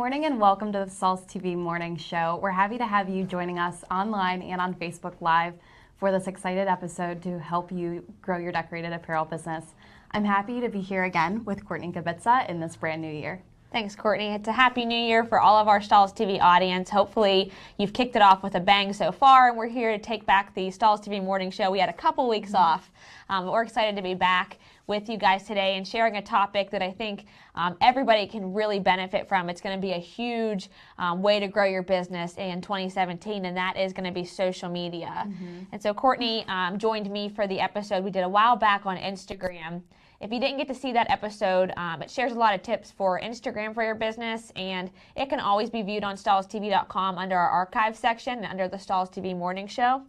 morning and welcome to the Stahls TV Morning Show. We're happy to have you joining us online and on Facebook Live for this excited episode to help you grow your decorated apparel business. I'm happy to be here again with Courtney Kibitza in this brand new year. Thanks, Courtney. It's a happy new year for all of our Stahls TV audience. Hopefully you've kicked it off with a bang so far, and we're here to take back the Stahls TV Morning Show. We had a couple weeks off, but we're excited to be back with you guys today and sharing a topic that I think everybody can really benefit from. It's going to be a huge way to grow your business in 2017, and that is going to be social media. And so Courtney joined me for the episode we did a while back on Instagram. If you didn't get to see that episode, it shares a lot of tips for Instagram for your business, and it can always be viewed on stahlstv.com under our archive section, under the Stahls TV Morning Show.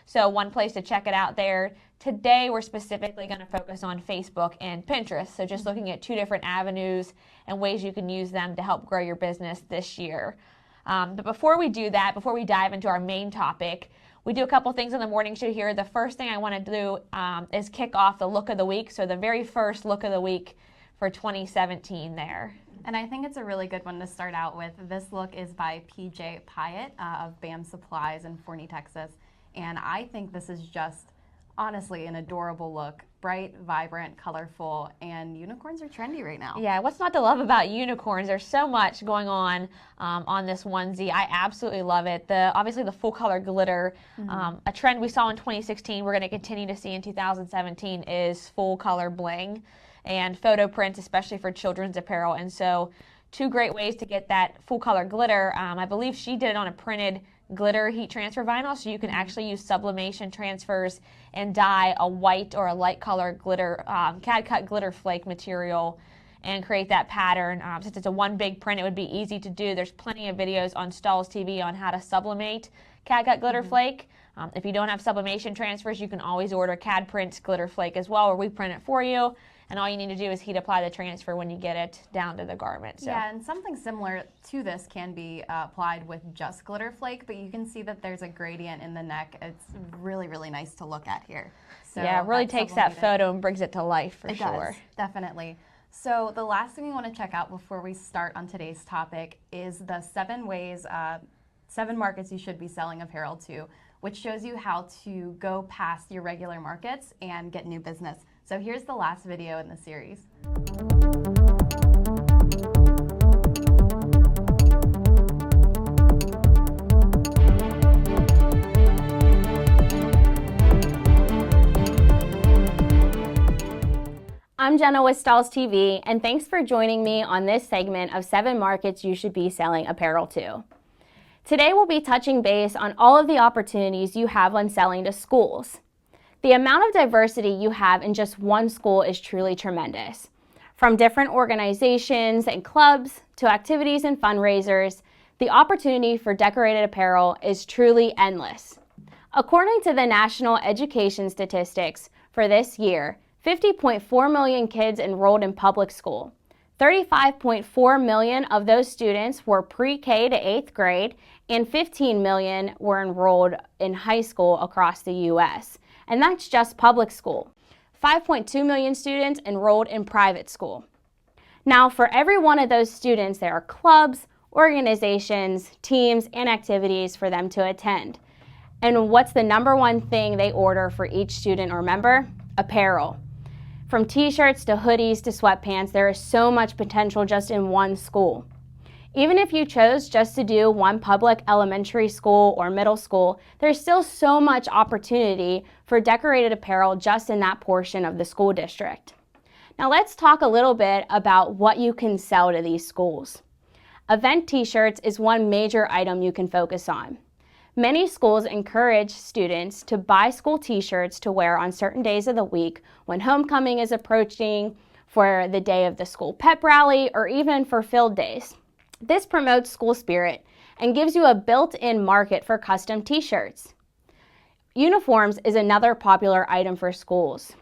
So one place to check it out there. Today we're specifically going to focus on Facebook and Pinterest, so just looking at two different avenues and ways you can use them to help grow your business this year. But before we do that, before we dive into our main topic, we do a couple things on the morning show here. The first thing I want to do is kick off the look of the week. So the very first look of the week for 2017 there. And I think it's a really good one to start out with. This look is by PJ Pyatt of BAM Supplies in Forney, Texas. And I think this is just, honestly, an adorable look. Bright, vibrant, colorful, and unicorns are trendy right now. Yeah, what's not to love about unicorns? There's so much going on this onesie. I absolutely love it. Obviously the full color glitter, a trend we saw in 2016, we're going to continue to see in 2017 is full color bling and photo prints, especially for children's apparel. And so two great ways to get that full color glitter. I believe she did it on a printed glitter heat transfer vinyl, so you can actually use sublimation transfers and dye a white or a light color glitter, CAD cut glitter flake material and create that pattern. Since it's a one big print, it would be easy to do. There's plenty of videos on Stahls TV on how to sublimate CAD cut glitter flake. If you don't have sublimation transfers, you can always order CAD prints glitter flake as well, or we print it for you. And all you need to do is heat apply the transfer when you get it down to the garment. So. Yeah, and something similar to this can be applied with just glitter flake, but you can see that there's a gradient in the neck. It's really, really nice to look at here. So yeah, it really takes that photo and brings it to life for sure. It does, definitely. So the last thing we want to check out before we start on today's topic is the 7 markets you should be selling apparel to, which shows you how to go past your regular markets and get new business. So here's the last video in the series. I'm Jenna with Stahls TV, and thanks for joining me on this segment of 7 markets you should be selling apparel to. Today we'll be touching base on all of the opportunities you have when selling to schools. The amount of diversity you have in just one school is truly tremendous. From different organizations and clubs to activities and fundraisers, the opportunity for decorated apparel is truly endless. According to the National Education Statistics for this year, 50.4 million kids enrolled in public school. 35.4 million of those students were pre-K to 8th grade, and 15 million were enrolled in high school across the U.S., and that's just public school. 5.2 million students enrolled in private school. Now, for every one of those students, there are clubs, organizations, teams, and activities for them to attend. And what's the number one thing they order for each student or member? Apparel. From t-shirts to hoodies to sweatpants, there is so much potential just in one school. Even if you chose just to do one public elementary school or middle school, there's still so much opportunity for decorated apparel just in that portion of the school district. Now let's talk a little bit about what you can sell to these schools. Event t-shirts is one major item you can focus on. Many schools encourage students to buy school t-shirts to wear on certain days of the week when homecoming is approaching, for the day of the school pep rally, or even for field days. This promotes school spirit and gives you a built-in market for custom t-shirts. Uniforms is another popular item for schools.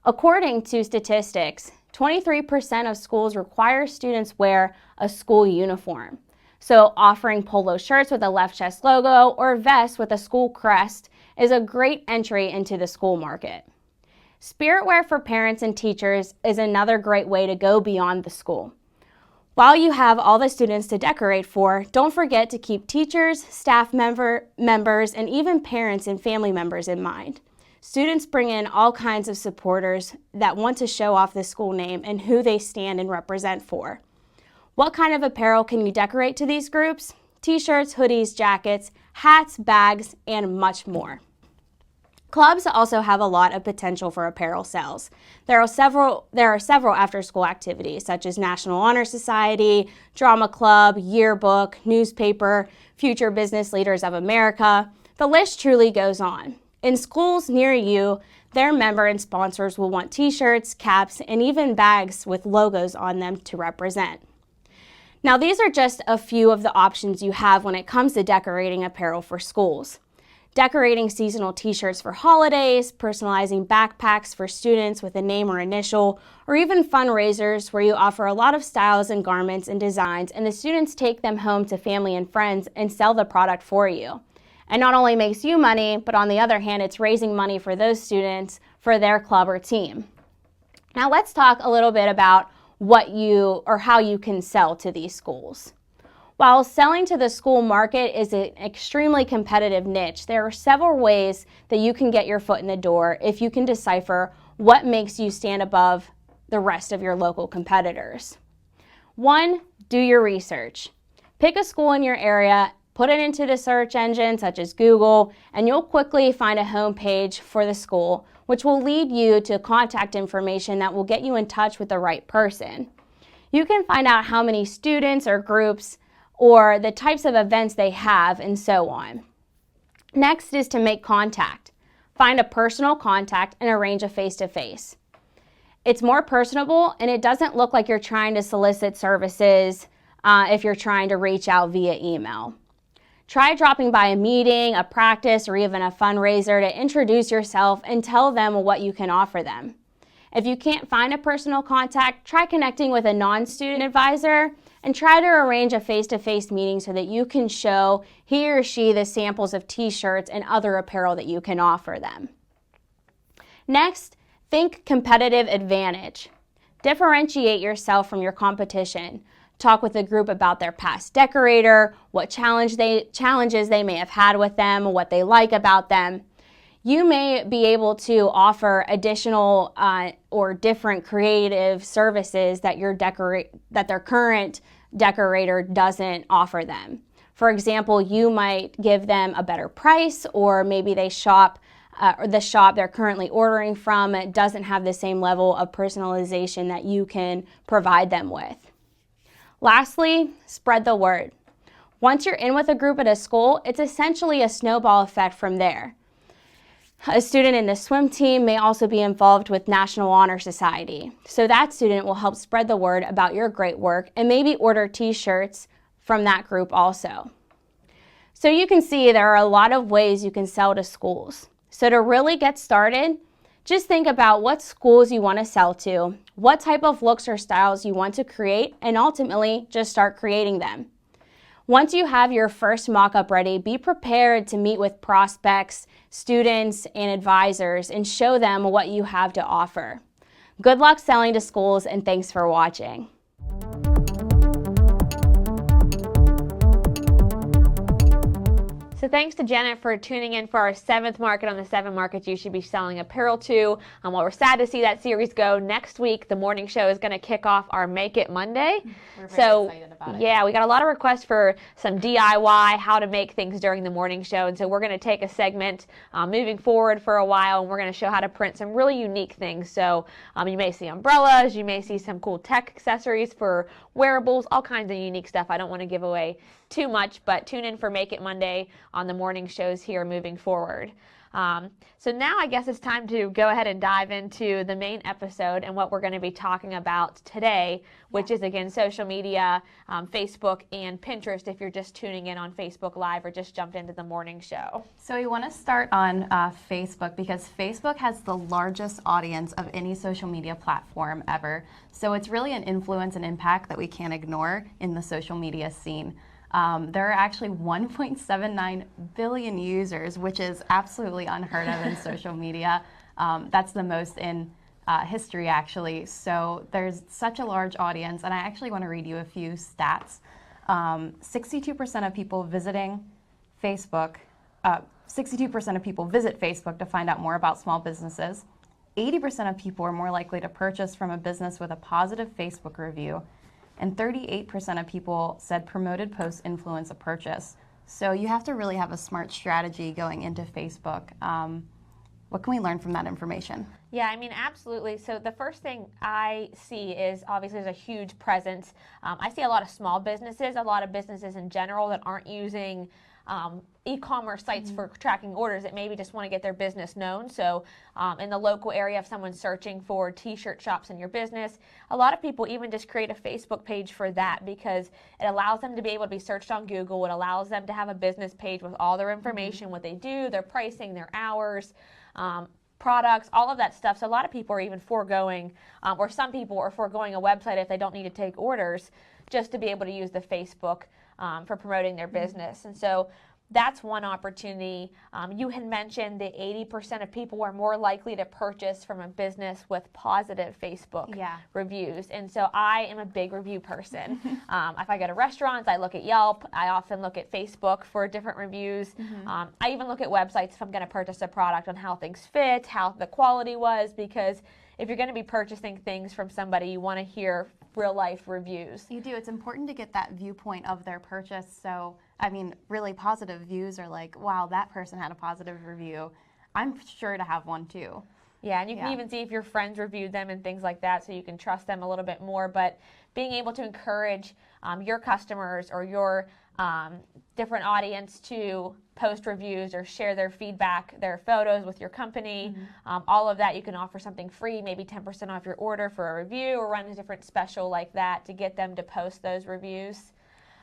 According to statistics, 23% of schools require students wear a school uniform. So offering polo shirts with a left chest logo or vests with a school crest is a great entry into the school market. Spirit wear for parents and teachers is another great way to go beyond the school. While you have all the students to decorate for, don't forget to keep teachers, staff members, and even parents and family members in mind. Students bring in all kinds of supporters that want to show off the school name and who they stand and represent for. What kind of apparel can you decorate to these groups? T-shirts, hoodies, jackets, hats, bags, and much more. Clubs also have a lot of potential for apparel sales. There are several after-school activities such as National Honor Society, Drama Club, Yearbook, Newspaper, Future Business Leaders of America. The list truly goes on. In schools near you, their member and sponsors will want t-shirts, caps, and even bags with logos on them to represent. Now, these are just a few of the options you have when it comes to decorating apparel for schools. Decorating seasonal t-shirts for holidays, personalizing backpacks for students with a name or initial, or even fundraisers where you offer a lot of styles and garments and designs and the students take them home to family and friends and sell the product for you. And not only makes you money, but on the other hand, it's raising money for those students for their club or team. Now let's talk a little bit about how you can sell to these schools. While selling to the school market is an extremely competitive niche, there are several ways that you can get your foot in the door if you can decipher what makes you stand above the rest of your local competitors. 1, do your research. Pick a school in your area, put it into the search engine such as Google, and you'll quickly find a homepage for the school, which will lead you to contact information that will get you in touch with the right person. You can find out how many students or groups or the types of events they have, and so on. Next is to make contact. Find a personal contact and arrange a face-to-face. It's more personable and it doesn't look like you're trying to solicit services if you're trying to reach out via email. Try dropping by a meeting, a practice, or even a fundraiser to introduce yourself and tell them what you can offer them. If you can't find a personal contact, try connecting with a non-student advisor and try to arrange a face-to-face meeting so that you can show he or she the samples of t-shirts and other apparel that you can offer them. Next, think competitive advantage. Differentiate yourself from your competition. Talk with the group about their past decorator, what challenges they may have had with them, what they like about them. You may be able to offer additional or different creative services that their current decorator doesn't offer them. For example, you might give them a better price, or maybe the shop they're currently ordering from doesn't have the same level of personalization that you can provide them with. Lastly, spread the word. Once you're in with a group at a school, it's essentially a snowball effect from there. A student in the swim team may also be involved with National Honor Society, so that student will help spread the word about your great work and maybe order t-shirts from that group also. So you can see there are a lot of ways you can sell to schools. So to really get started, just think about what schools you want to sell to, what type of looks or styles you want to create, and ultimately just start creating them. Once you have your first mock-up ready, be prepared to meet with prospects, students, and advisors and show them what you have to offer. Good luck selling to schools, and thanks for watching. So thanks to Janet for tuning in for our 7th market on the 7 markets you should be selling apparel to. While we're sad to see that series go, next week the morning show is going to kick off our Make It Monday. We're very excited about it. Yeah, we got a lot of requests for some DIY, how to make things during the morning show. And so we're going to take a segment moving forward for a while, and we're going to show how to print some really unique things. So you may see umbrellas, you may see some cool tech accessories for wearables, all kinds of unique stuff. I don't want to give away too much, but tune in for Make It Monday on the morning shows here moving forward. So now I guess it's time to go ahead and dive into the main episode and what we're going to be talking about today, which is again social media, Facebook and Pinterest if you're just tuning in on Facebook Live or just jumped into the morning show. So we want to start on Facebook because Facebook has the largest audience of any social media platform ever. So it's really an influence and impact that we can't ignore in the social media scene. There are actually 1.79 billion users, which is absolutely unheard of in social media. That's the most in history, actually. So there's such a large audience, and I actually want to read you a few stats. 62% of people visiting Facebook, 62% of people visit Facebook to find out more about small businesses. 80% of people are more likely to purchase from a business with a positive Facebook review. And 38% of people said promoted posts influence a purchase. So you have to really have a smart strategy going into Facebook. What can we learn from that information? Yeah, I mean, absolutely. So the first thing I see is obviously there's a huge presence. I see a lot of small businesses, a lot of businesses in general that aren't using e-commerce sites for tracking orders, that maybe just want to get their business known. So in the local area, if someone's searching for t-shirt shops in your business, a lot of people even just create a Facebook page for that, because it allows them to be able to be searched on Google. It allows them to have a business page with all their information, what they do, their pricing, their hours, products, all of that stuff. So a lot of people are even foregoing, or some people are foregoing a website if they don't need to take orders, just to be able to use the Facebook for promoting their business. And so that's one opportunity. You had mentioned that 80% of people are more likely to purchase from a business with positive Facebook reviews. And so I am a big review person. If I go to restaurants, I look at Yelp. I often look at Facebook for different reviews. I even look at websites if I'm going to purchase a product, on how things fit, how the quality was, because if you're going to be purchasing things from somebody, you want to hear real life reviews. You do. It's important to get that viewpoint of their purchase. So, I mean, really positive views are like, wow, that person had a positive review. I'm sure to have one too. Yeah, and you can even see if your friends reviewed them and things like that, so you can trust them a little bit more. But being able to encourage your customers or your different audience to post reviews or share their feedback, their photos with your company, all of that, you can offer something free, maybe 10% off your order for a review, or run a different special like that to get them to post those reviews.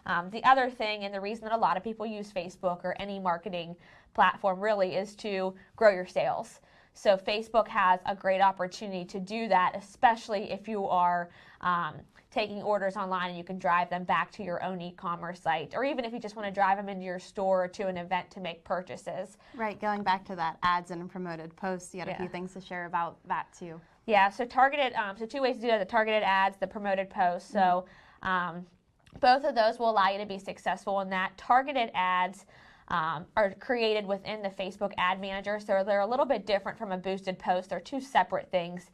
The other thing, and the reason that a lot of people use Facebook or any marketing platform really, is to grow your sales. So Facebook has a great opportunity to do that, especially if you are taking orders online and you can drive them back to your own e-commerce site, or even if you just want to drive them into your store or to an event to make purchases. Right, going back to that ads and promoted posts, you had a few things to share about that too. Yeah, so targeted, so two ways to do that: the targeted ads, the promoted posts. So both of those will allow you to be successful in that. Targeted ads are created within the Facebook Ad Manager, so they're a little bit different from a boosted post. They're two separate things.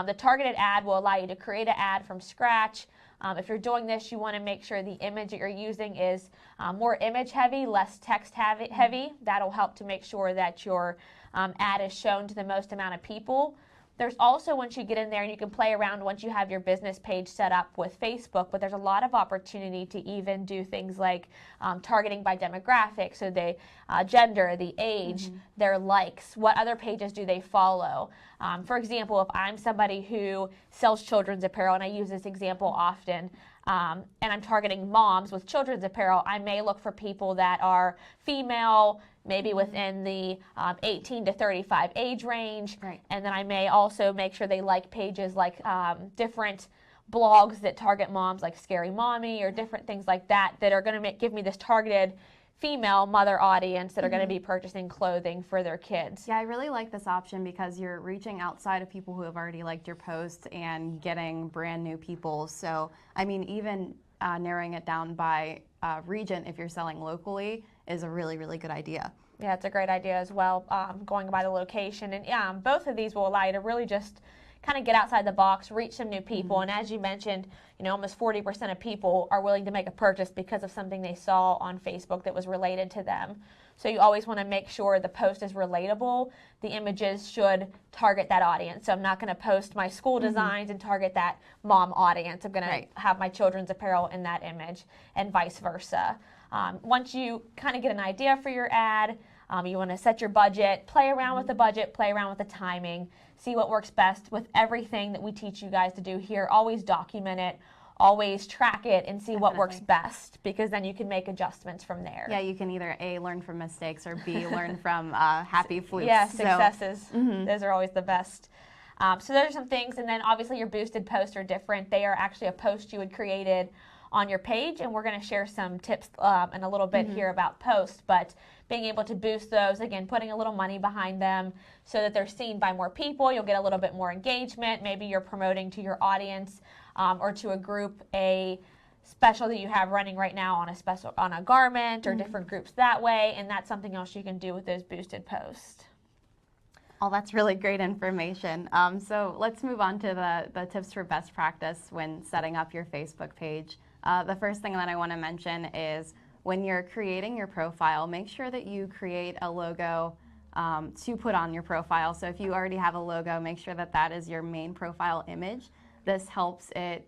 The targeted ad will allow you to create an ad from scratch. If you're doing this, you want to make sure the image that you're using is more image heavy, less text heavy. That'll help to make sure that your ad is shown to the most amount of people. There's also, once you get in there, and you can play around once you have your business page set up with Facebook, but there's a lot of opportunity to even do things like targeting by demographic, so the gender, the age, their likes, what other pages do they follow. For example, if I'm somebody who sells children's apparel, and I use this example often, and I'm targeting moms with children's apparel, I may look for people that are female, maybe within the 18 to 35 age range. And then I may also make sure they like pages like different blogs that target moms, like Scary Mommy, or different things like that, that are going to give me this targeted female mother audience that are going to be purchasing clothing for their kids. Yeah, I really like this option because you're reaching outside of people who have already liked your post and getting brand new people. So, I mean, even narrowing it down by region, if you're selling locally, is a really, really good idea. Yeah, it's a great idea as well, going by the location. And both of these will allow you to really just kind of get outside the box, reach some new people. And as you mentioned, you know, almost 40% of people are willing to make a purchase because of something they saw on Facebook that was related to them. So you always want to make sure the post is relatable. The images should target that audience. So I'm not going to post my school designs and target that mom audience. I'm going to have my children's apparel in that image, and vice versa. Once you kind of get an idea for your ad, you want to set your budget, play around with the budget, play around with the timing, see what works best. With everything that we teach you guys to do here, always document it, always track it, and see what works best, because then you can make adjustments from there. Yeah, you can either A, learn from mistakes, or B, learn from happy flukes. Yeah, successes. Those are always the best. So those are some things, and then obviously your boosted posts are different. They are actually a post you had created on your page, and we're going to share some tips in a little bit here about posts, but being able to boost those, again, putting a little money behind them so that they're seen by more people. You'll get a little bit more engagement. Maybe you're promoting to your audience or to a group a special that you have running right now on a garment or different groups that way, and that's something else you can do with those boosted posts. Oh, that's really great information. So let's move on to the tips for best practice when setting up your Facebook page. The first thing that I want to mention is when you're creating your profile, make sure that you create a logo to put on your profile. So if you already have a logo, make sure that that is your main profile image. This helps it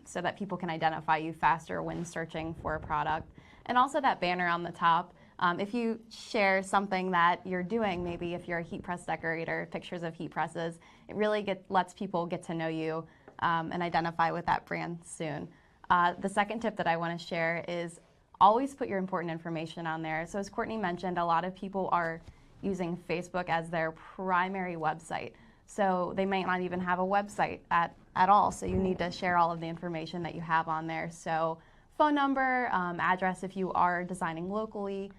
so that people can identify you faster when searching for a product. And also that banner on the top. If you share something that you're doing, maybe if you're a heat press decorator, pictures of heat presses, it really lets people get to know you and identify with that brand soon. The second tip that I want to share is always put your important information on there. So as Courtney mentioned, a lot of people are using Facebook as their primary website. So they might not even have a website at all. So you need to share all of the information that you have on there. So phone number, address if you are designing locally.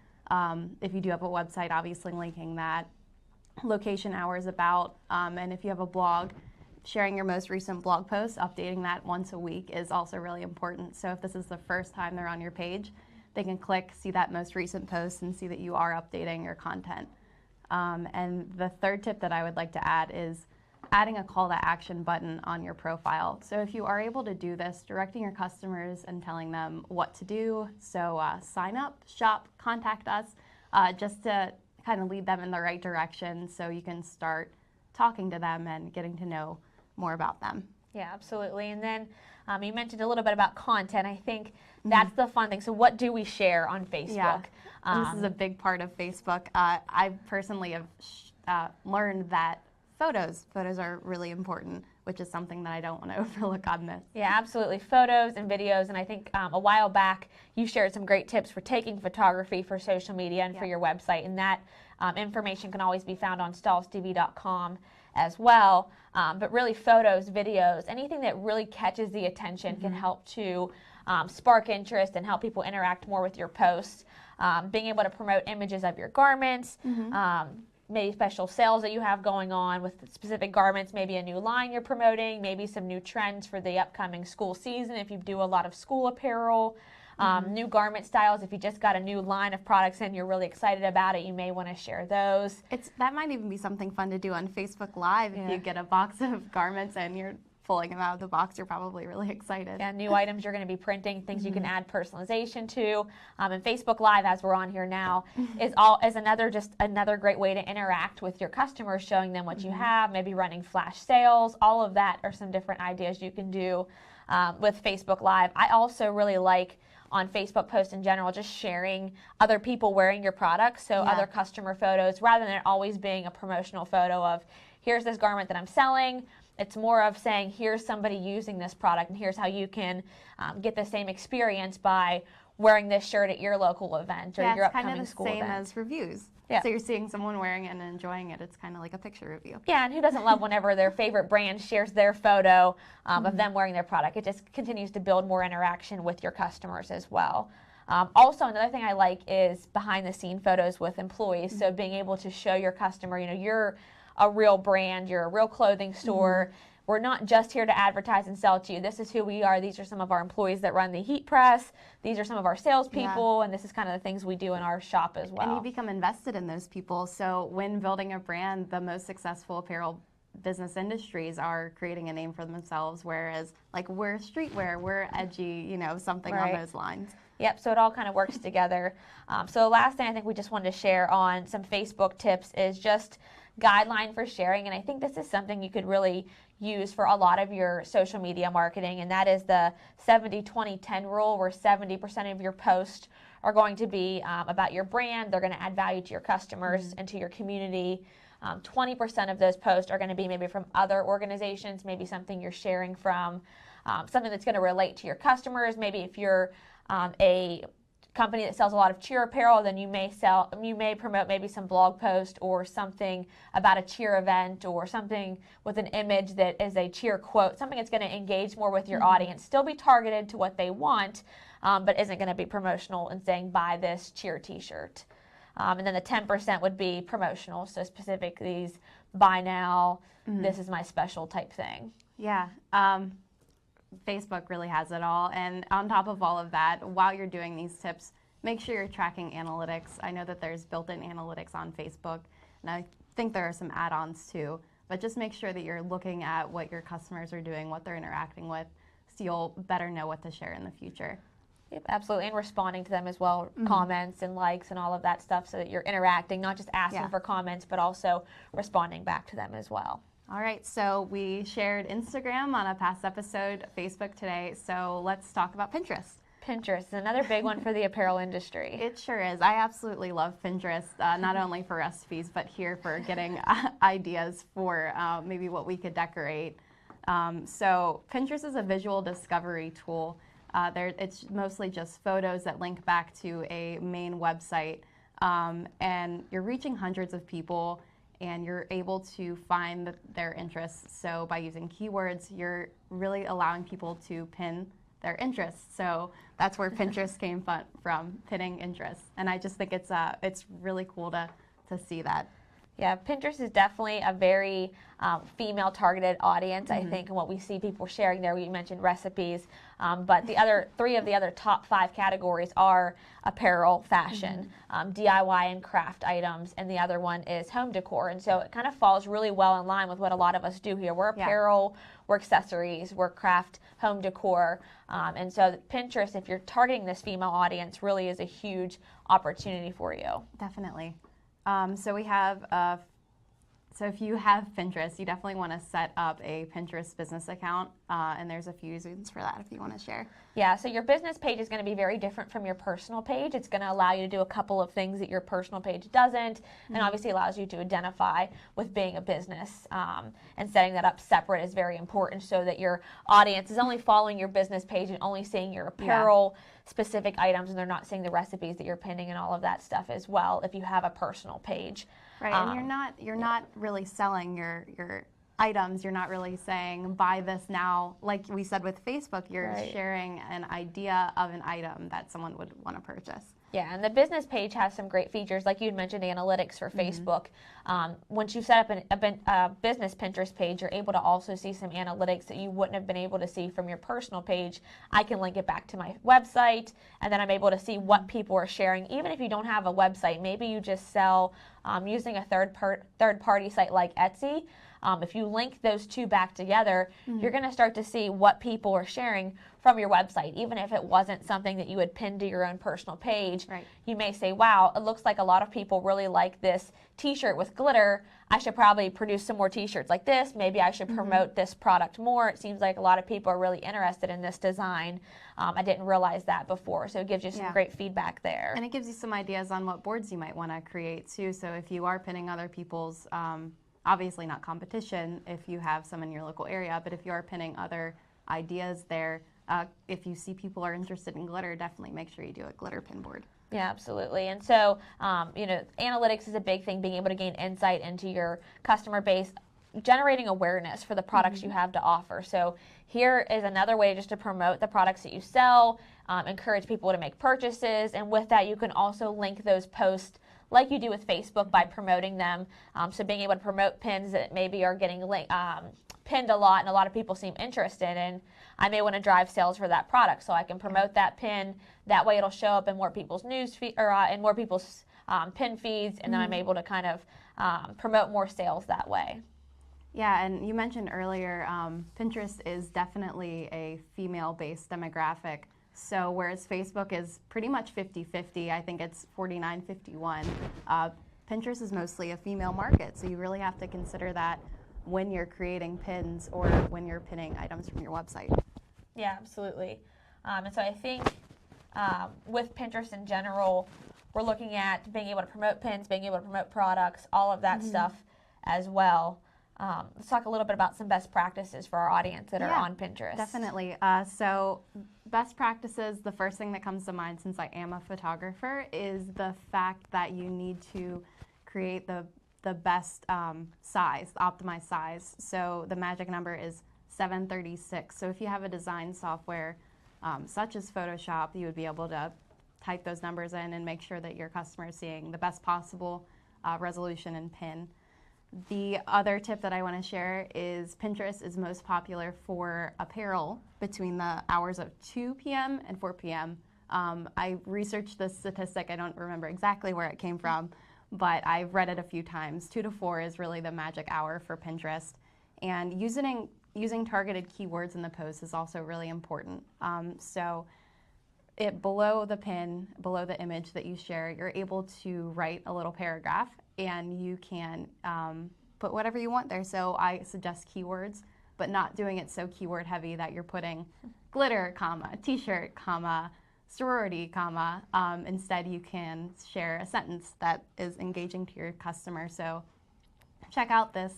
If you do have a website, obviously linking that, location, hours, about, and if you have a blog, sharing your most recent blog post, updating that once a week is also really important. So if this is the first time they're on your page, they can click, see that most recent post, and see that you are updating your content. And the third tip that I would like to add is adding a call to action button on your profile. So if you are able to do this, directing your customers and telling them what to do. So sign up, shop, contact us, just to kind of lead them in the right direction so you can start talking to them and getting to know more about them. Yeah, absolutely. And then you mentioned a little bit about content. I think that's the fun thing. So what do we share on Facebook? Yeah. And this is a big part of Facebook. I personally have learned that photos are really important, which is something that I don't want to overlook on this. Yeah, absolutely. Photos and videos. And I think a while back you shared some great tips for taking photography for social media and for your website. And that information can always be found on stahlstv.com as well. But really photos, videos, anything that really catches the attention can help to spark interest and help people interact more with your posts. Being able to promote images of your garments, maybe special sales that you have going on with specific garments, maybe a new line you're promoting, maybe some new trends for the upcoming school season if you do a lot of school apparel, new garment styles. If you just got a new line of products and you're really excited about it, you may want to share those. That might even be something fun to do on Facebook Live. If you get a box of garments and you're pulling them out of the box, you're probably really excited. Yeah, new items you're going to be printing, things you can add personalization to. And Facebook Live, as we're on here now, is another great way to interact with your customers, showing them what you have, maybe running flash sales. All of that are some different ideas you can do with Facebook Live. I also really like on Facebook posts in general, just sharing other people wearing your products, so other customer photos, rather than it always being a promotional photo of, here's this garment that I'm selling. It's more of saying, here's somebody using this product, and here's how you can get the same experience by wearing this shirt at your local event or your upcoming school event. It's kind of the same as reviews. Yeah. So you're seeing someone wearing it and enjoying it. It's kind of like a picture review. Yeah, and who doesn't love whenever their favorite brand shares their photo of them wearing their product? It just continues to build more interaction with your customers as well. Also, another thing I like is behind-the-scene photos with employees. So being able to show your customer, you're a real brand, you're a real clothing store. We're not just here to advertise and sell to you. This is who we are. These are some of our employees that run the heat press. These are some of our salespeople, and this is kind of the things we do in our shop as well. And you become invested in those people. So when building a brand, the most successful apparel business industries are creating a name for themselves, whereas like we're streetwear, we're edgy, something on those lines. Yep, so it all kind of works together. So the last thing I think we just wanted to share on some Facebook tips is just guideline for sharing, and I think this is something you could really use for a lot of your social media marketing, and that is the 70-20-10 rule, where 70% of your posts are going to be about your brand. They're going to add value to your customers and to your community. 20% of those posts are going to be maybe from other organizations, maybe something you're sharing from, something that's going to relate to your customers. Maybe if you're a company that sells a lot of cheer apparel, then you may promote maybe some blog post or something about a cheer event or something with an image that is a cheer quote, something that's going to engage more with your audience, still be targeted to what they want, but isn't going to be promotional and saying buy this cheer t-shirt. And then the 10% would be promotional, so specific these buy now, this is my special type thing. Yeah. Facebook really has it all. And on top of all of that, while you're doing these tips, make sure you're tracking analytics. I know that there's built-in analytics on Facebook, and I think there are some add-ons too. But just make sure that you're looking at what your customers are doing, what they're interacting with, so you'll better know what to share in the future. Yep, absolutely, and responding to them as well, comments and likes and all of that stuff, so that you're interacting, not just asking for comments, but also responding back to them as well. All right, so we shared Instagram on a past episode, Facebook today, so let's talk about Pinterest. Pinterest is another big one for the apparel industry. It sure is. I absolutely love Pinterest, not only for recipes, but here for getting ideas for maybe what we could decorate. So Pinterest is a visual discovery tool. It's mostly just photos that link back to a main website, and you're reaching hundreds of people, and you're able to find their interests. So by using keywords, you're really allowing people to pin their interests. So that's where Pinterest came from, pinning interests. And I just think it's really cool to see that. Yeah, Pinterest is definitely a very female-targeted audience, I think, and what we see people sharing there. We mentioned recipes, but the other three of the other top 5 categories are apparel, fashion, DIY and craft items, and the other one is home decor. And so it kind of falls really well in line with what a lot of us do here. We're apparel, we're accessories, we're craft, home decor, and so Pinterest, if you're targeting this female audience, really is a huge opportunity for you. Definitely. So we have, so if you have Pinterest, you definitely want to set up a Pinterest business account, and there's a few reasons for that if you want to share. Yeah, so your business page is going to be very different from your personal page. It's going to allow you to do a couple of things that your personal page doesn't, and obviously allows you to identify with being a business, and setting that up separate is very important so that your audience is only following your business page and only seeing your apparel specific items, and they're not seeing the recipes that you're pinning and all of that stuff as well if you have a personal page. Right, and you're not really selling your items. You're not really saying buy this now. Like we said with Facebook, you're sharing an idea of an item that someone would want to purchase. Yeah, and the business page has some great features, like you'd mentioned, analytics for Facebook. Once you set up a business Pinterest page, you're able to also see some analytics that you wouldn't have been able to see from your personal page. I can link it back to my website, and then I'm able to see what people are sharing. Even if you don't have a website, maybe you just sell using a third-party site like Etsy. If you link those two back together, you're going to start to see what people are sharing from your website. Even if it wasn't something that you would pin to your own personal page, you may say, wow, it looks like a lot of people really like this t-shirt with glitter. I should probably produce some more t-shirts like this. Maybe I should promote this product more. It seems like a lot of people are really interested in this design. I didn't realize that before, so it gives you some great feedback there. And it gives you some ideas on what boards you might want to create too. So if you are pinning other people's, obviously not competition if you have some in your local area, but if you are pinning other ideas there, if you see people are interested in glitter, definitely make sure you do a glitter pin board. Yeah, absolutely. And so, analytics is a big thing, being able to gain insight into your customer base, generating awareness for the products you have to offer. So here is another way just to promote the products that you sell, encourage people to make purchases, and with that you can also link those posts like you do with Facebook by promoting them. So being able to promote pins that maybe are getting pinned a lot and a lot of people seem interested in, I may want to drive sales for that product. So I can promote that pin. That way it'll show up in more people's news feed, or in more people's pin feeds, and then I'm able to kind of promote more sales that way. Yeah, and you mentioned earlier, Pinterest is definitely a female-based demographic. So whereas Facebook is pretty much 50-50, I think it's 49-51, Pinterest is mostly a female market. So you really have to consider that when you're creating pins or when you're pinning items from your website. Yeah, absolutely. And so I think with Pinterest in general, we're looking at being able to promote pins, being able to promote products, all of that stuff as well. Let's talk a little bit about some best practices for our audience that are Yeah, on Pinterest. Definitely. So best practices, the first thing that comes to mind since I am a photographer is the fact that you need to create the best size, the optimized size. So the magic number is 736. So if you have a design software such as Photoshop, you would be able to type those numbers in and make sure that your customer is seeing the best possible resolution and pin. The other tip that I want to share is Pinterest is most popular for apparel between the hours of 2 p.m. and 4 p.m. I researched this statistic. I don't remember exactly where it came from, but I've read it a few times. 2 to 4 is really the magic hour for Pinterest. And using targeted keywords in the post is also really important. So below the pin, below the image that you share, you're able to write a little paragraph, and you can put whatever you want there. So I suggest keywords, but not doing it so keyword heavy that you're putting glitter, comma, t-shirt, comma, sorority, comma. Instead, you can share a sentence that is engaging to your customer. So check out this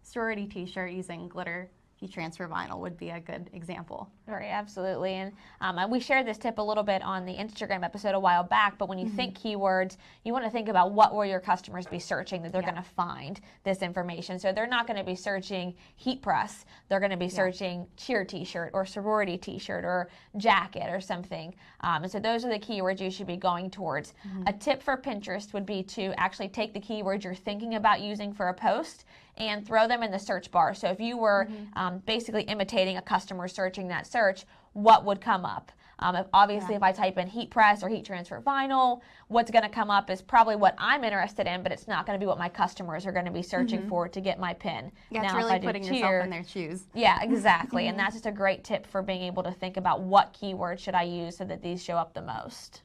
sorority t-shirt using glitter heat transfer vinyl would be a good example. Right, absolutely. And we shared this tip a little bit on the Instagram episode a while back, but when you think keywords, you want to think about what will your customers be searching that they're going to find this information. So they're not going to be searching heat press. They're going to be searching cheer t-shirt or sorority t-shirt or jacket or something. And so those are the keywords you should be going towards. A tip for Pinterest would be to actually take the keywords you're thinking about using for a post and throw them in the search bar. So if you were basically imitating a customer searching that search, what would come up? If I type in heat press or heat transfer vinyl, what's going to come up is probably what I'm interested in, but it's not going to be what my customers are going to be searching for to get my pin. Yeah, now, it's really putting yourself in their shoes. Yeah, exactly. And that's just a great tip for being able to think about what keywords should I use so that these show up the most.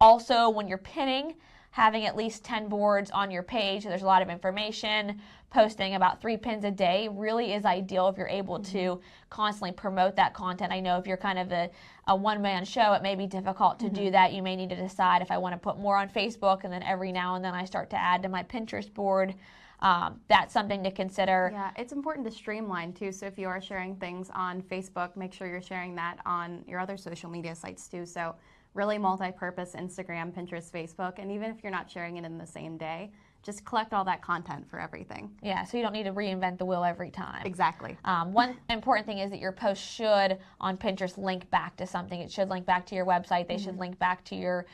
Also, when you're pinning, having at least 10 boards on your page, so there's a lot of information. Posting about 3 pins a day really is ideal if you're able to constantly promote that content. I know if you're kind of a one-man show, it may be difficult to do that. You may need to decide if I want to put more on Facebook, and then every now and then I start to add to my Pinterest board. That's something to consider. Yeah, it's important to streamline too. So if you are sharing things on Facebook, make sure you're sharing that on your other social media sites too. So really multi-purpose: Instagram, Pinterest, Facebook, and even if you're not sharing it in the same day, just collect all that content for everything. Yeah, so you don't need to reinvent the wheel every time. Exactly. One important thing is that your post should, on Pinterest, link back to something. It should link back to your website. They should link back to your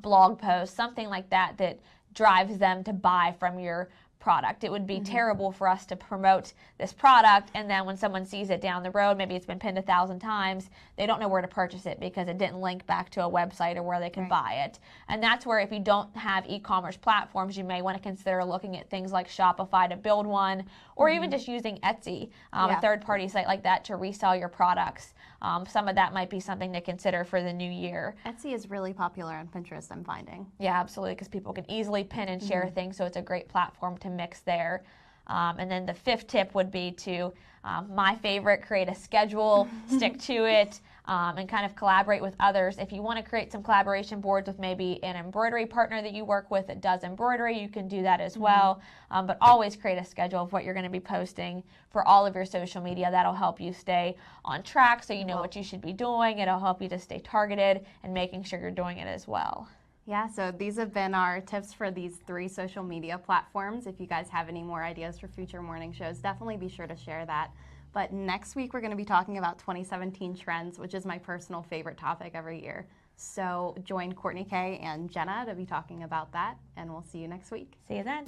blog post, something like that that drives them to buy from your product. It would be terrible for us to promote this product, and then when someone sees it down the road, maybe it's been pinned 1,000 times, they don't know where to purchase it because it didn't link back to a website or where they could buy it. And that's where, if you don't have e-commerce platforms, you may want to consider looking at things like Shopify to build one, or even just using Etsy, a third-party site like that, to resell your products. Some of that might be something to consider for the new year. Etsy is really popular on Pinterest, I'm finding. Yeah, absolutely, because people can easily pin and share things, so it's a great platform to mix there. And then the 5th tip would be to, my favorite, create a schedule, stick to it, and kind of collaborate with others. If you want to create some collaboration boards with maybe an embroidery partner that you work with that does embroidery, you can do that as well. But always create a schedule of what you're going to be posting for all of your social media. That'll help you stay on track so you know what you should be doing. It'll help you to stay targeted and making sure you're doing it as well. Yeah, so these have been our tips for these 3 social media platforms. If you guys have any more ideas for future morning shows, definitely be sure to share that. But next week, we're going to be talking about 2017 trends, which is my personal favorite topic every year. So join Courtney Kay and Jenna to be talking about that, and we'll see you next week. See you then.